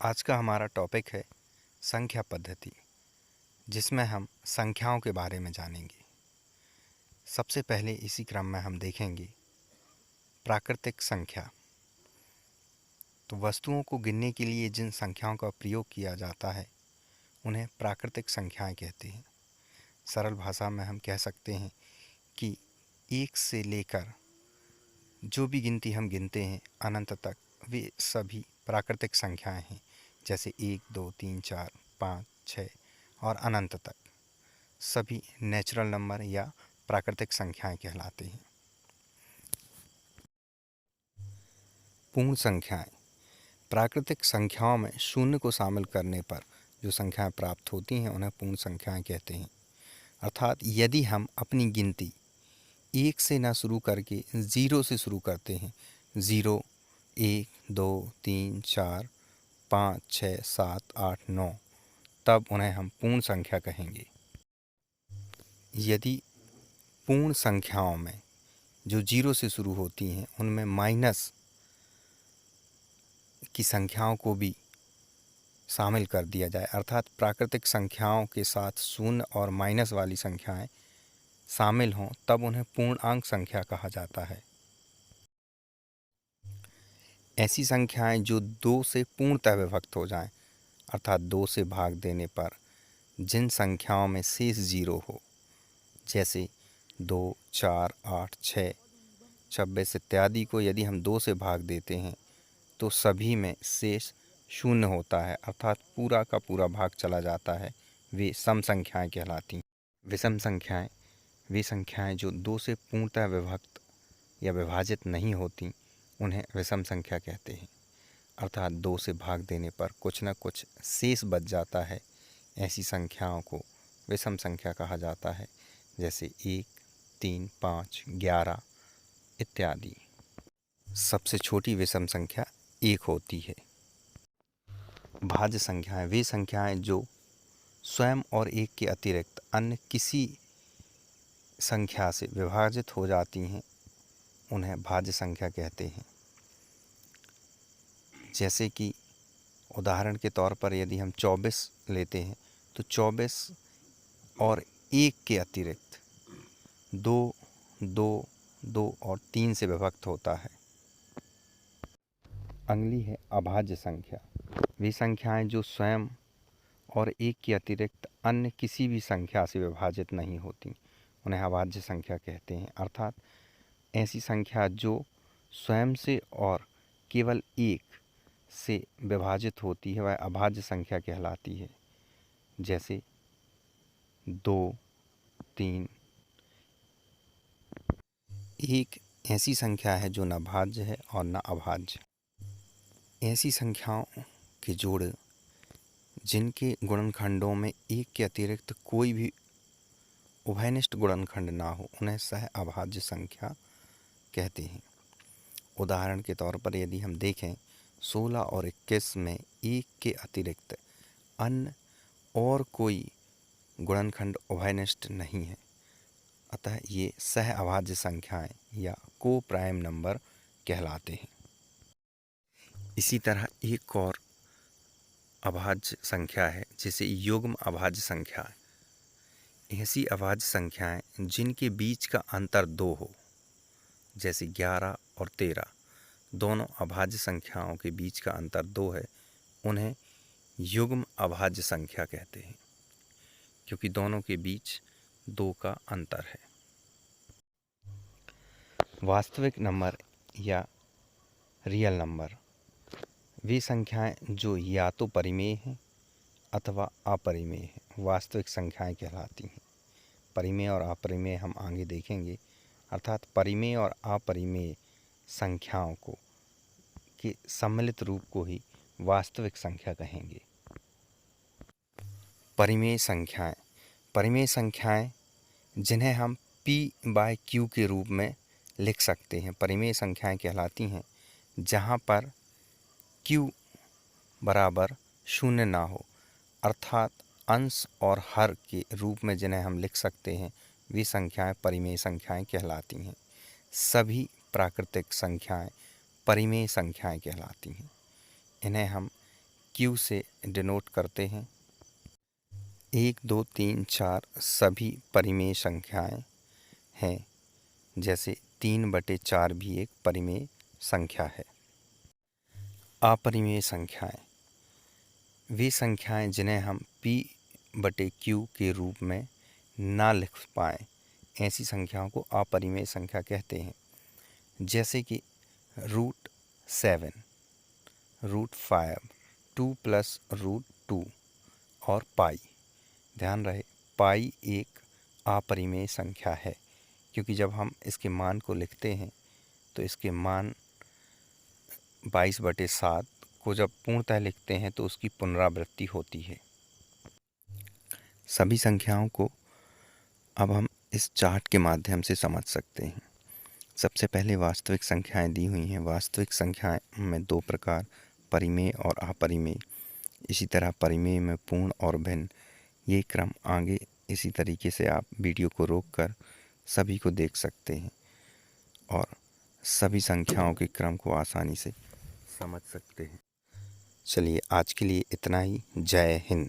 आज का हमारा टॉपिक है संख्या पद्धति, जिसमें हम संख्याओं के बारे में जानेंगे। सबसे पहले इसी क्रम में हम देखेंगे प्राकृतिक संख्या। तो वस्तुओं को गिनने के लिए जिन संख्याओं का प्रयोग किया जाता है उन्हें प्राकृतिक संख्याएं कहते हैं। सरल भाषा में हम कह सकते हैं कि एक से लेकर जो भी गिनती हम गिनते हैं अनंत तक वे सभी प्राकृतिक संख्याएं हैं। जैसे 1, 2, 3, 4, 5, 6 और अनंत तक सभी नेचुरल नंबर या प्राकृतिक संख्याएं कहलाते हैं। पूर्ण संख्याएं। प्राकृतिक संख्याओं में शून्य को शामिल करने पर जो संख्याएं प्राप्त होती हैं उन्हें पूर्ण संख्याएं कहते हैं। अर्थात यदि हम अपनी गिनती 1 से ना शुरू करके 0 से शुरू करते हैं, 0, 1, 2, 3, 4, 5, 6, 7, 8, 9, तब उन्हें हम पूर्ण संख्या कहेंगे। यदि पूर्ण संख्याओं में जो 0 से शुरू होती हैं उनमें माइनस की संख्याओं को भी शामिल कर दिया जाए, अर्थात प्राकृतिक संख्याओं के साथ शून्य और माइनस वाली संख्याएं शामिल हों, तब उन्हें पूर्णांक संख्या कहा जाता है। ऐसी संख्याएं जो 2 से पूर्णतः विभक्त हो जाएं, अर्थात 2 से भाग देने पर जिन संख्याओं में शेष 0 हो, जैसे 2, 4, 8, 6, 26 इत्यादि को यदि हम 2 से भाग देते हैं तो सभी में शेष 0 होता है, अर्थात पूरा का पूरा भाग चला जाता है। वे सम संख्याएं कहलाती हैं। विषम संख्याएं वे संख्याएं जो 2 से पूर्णतः विभक्त या विभाजित नहीं होती, उन्हें विषम संख्या कहते हैं। अर्थात 2 से भाग देने पर कुछ न कुछ शेष बच जाता है। ऐसी संख्याओं को विषम संख्या कहा जाता है, जैसे 1, 3, 5, 11 इत्यादि। सबसे छोटी विषम संख्या 1 होती है। भाज्य संख्याएं वे संख्याएं जो स्वयं और 1 के अतिरिक्त अन्य किसी संख्या से विभाजित हो जाती हैं, उन्हें भाज्य संख्या कहते हैं। जैसे कि उदाहरण के तौर पर यदि हम 24 लेते हैं तो 24 और 1 के अतिरिक्त 2, 2, 2 और 3 से विभक्त होता है। अगली है अभाज्य संख्या। वे संख्याएं जो स्वयं और 1 के अतिरिक्त अन्य किसी भी संख्या से विभाजित नहीं होती, उन्हें अभाज्य संख्या कहते हैं। अर्थात ऐसी संख्या जो स्वयं से और केवल 1 से विभाजित होती है वह अभाज्य संख्या कहलाती है। जैसे 2, 3। एक ऐसी संख्या है जो न भाज्य है और न अभाज्य। ऐसी संख्याओं के जोड़ जिनके गुणनखंडों में 1 के अतिरिक्त कोई भी उभयनिष्ठ गुणनखंड ना हो, उन्हें सह अभाज्य संख्या कहते हैं। उदाहरण के तौर पर यदि हम देखें 16 और 21 में 1 के अतिरिक्त अन्य और कोई गुणनखंड उभयनिष्ठ नहीं है, अतः ये सह अभाज्य संख्याएं या को प्राइम नंबर कहलाते हैं। इसी तरह एक और अभाज्य संख्या है जिसे युग्म अभाज्य संख्या है। ऐसी अभाज्य संख्याएं जिनके बीच का अंतर 2 हो, जैसे 11 और 13, दोनों अभाज्य संख्याओं के बीच का अंतर 2 है, उन्हें युग्म अभाज्य संख्या कहते हैं, क्योंकि दोनों के बीच 2 का अंतर है। वास्तविक नंबर या रियल नंबर वे संख्याएं जो या तो परिमेय हैं अथवा अपरिमेय हैं, वास्तविक संख्याएं कहलाती हैं। परिमेय और अपरिमेय हम आगे देखेंगे। अर्थात परिमेय और अपरिमेय संख्याओं को के सम्मिलित रूप को ही वास्तविक संख्या कहेंगे। परिमेय संख्याएं जिन्हें हम p/q के रूप में लिख सकते हैं, परिमेय संख्याएं कहलाती हैं जहां पर q बराबर 0 ना हो, अर्थात अंश और हर के रूप में जिन्हें हम लिख सकते हैं, वे संख्याएं परिमेय संख्याएं कहलाती हैं। सभी प्राकृतिक संख्याएं परिमेय संख्याएं कहलाती हैं। इन्हें हम Q से डिनोट करते हैं। 1, 2, 3, 4 सभी परिमेय संख्याएं हैं, जैसे 3/4 भी एक परिमेय संख्या है। अपरिमेय संख्याएं वे संख्याएं जिन्हें हम P/Q के रूप में ना लिख पाएँ, ऐसी संख्याओं को अपरिमेय संख्या कहते हैं। जैसे कि √7, √5, 2 + √2 और पाई। ध्यान रहे, पाई एक अपरिमेय संख्या है, क्योंकि जब हम इसके मान को लिखते हैं तो इसके मान 22/7 को जब पूर्णतः लिखते हैं तो उसकी पुनरावृत्ति होती है। सभी संख्याओं को अब हम इस चार्ट के माध्यम से समझ सकते हैं। सबसे पहले वास्तविक संख्याएं दी हुई हैं। वास्तविक संख्याएं में दो प्रकार, परिमेय और अपरिमेय। इसी तरह परिमेय में पूर्ण और भिन्न। ये क्रम आगे इसी तरीके से आप वीडियो को रोककर सभी को देख सकते हैं और सभी संख्याओं के क्रम को आसानी से समझ सकते हैं। चलिए आज के लिए इतना ही। जय हिंद।